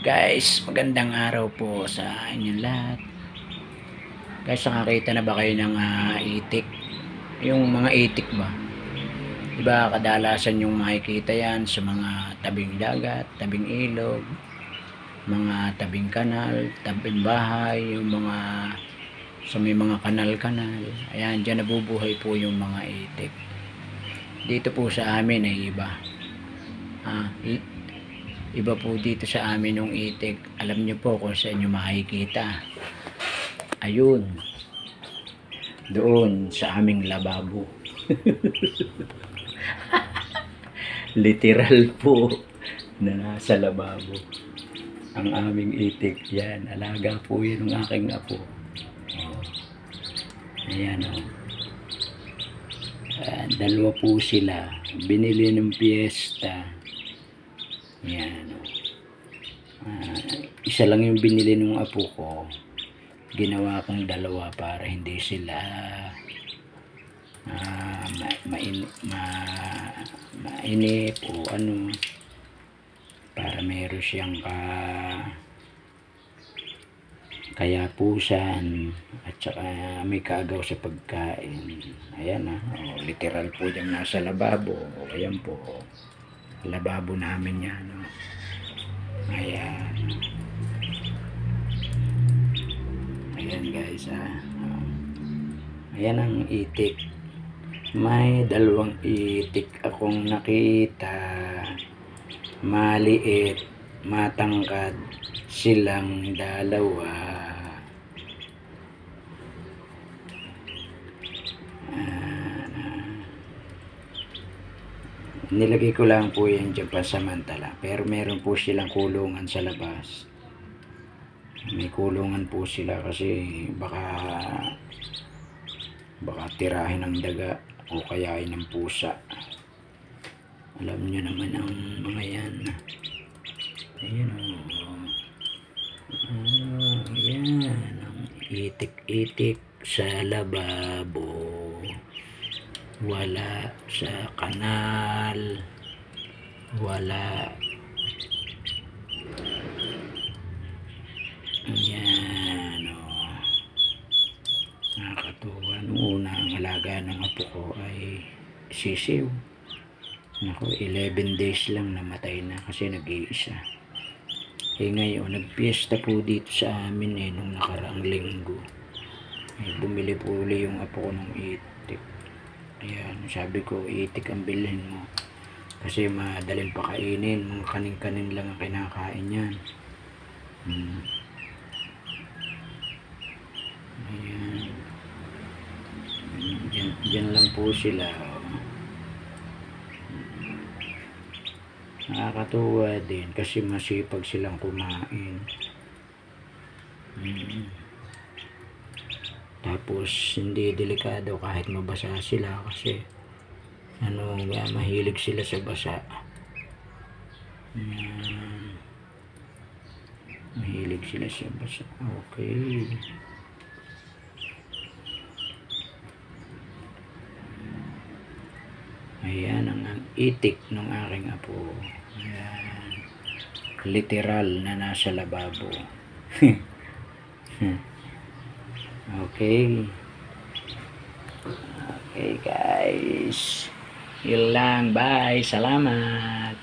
Guys, magandang araw po sa inyong lahat. Guys, nakakita na ba kayo ng itik? Yung mga itik ba? Diba kadalasan yung makikita yan sa mga tabing dagat, tabing ilog, mga tabing kanal, tabing bahay, yung mga sa may mga kanal-kanal. Ayan, dyan nabubuhay po yung mga itik. Dito po sa amin ay iba. Iba po dito sa amin yung itik. Alam nyo po kung saan nyo makikita. Ayun. Doon sa aming lababo. Literal po na nasa lababo. Ang aming itik. Yan. Alaga po yun ng aking apo. Ayan o. Dalawa po sila. Binili ng piyesta. Yan. Isa lang yung binili ng apo ko. Ginawa kong dalawa para hindi sila mainip o ano, para meron siyang kayapusan at saka may kaagaw sa pagkain. Ayan literal po dyan nasa lababo. Ayan po, lababo namin yan. Ayan. Ayan guys ayan ang itik. May dalawang itik akong nakita. Maliit, matangkad silang dalawa. Nilagay ko lang po yan dyan pansamantala, pero meron po silang kulungan sa labas. May kulungan po sila kasi baka tirahin ng daga o kayain ng pusa. Alam nyo naman ang mga yan. Ayan ayan ang itik-itik sa lababo. Wala sa kanal, wala. Ayan nakakatuwa. Noong una ang alaga ng apo ko ay sisiw. Naku, 11 days lang namatay na kasi nag-iisa. Ngayon nagpiesta po dito sa amin nung nakaraang linggo. Bumili po uli yung apo ko ng itik. Ayan, sabi ko itik ang bilhin mo kasi madaling pakainin, mga kanin-kanin lang ang kinakain yan. Ayan, dyan lang po sila. Nakakatuwa din kasi masipag silang kumain. Tapos hindi delikado kahit mabasa sila kasi mahilig sila sa basa. Mahilig sila sa basa. Okay. Ayan ang itik ng aking apo. Ayan. Literal na nasa lababo. Okay. Okay guys. Yun lang. Bye. Salamat.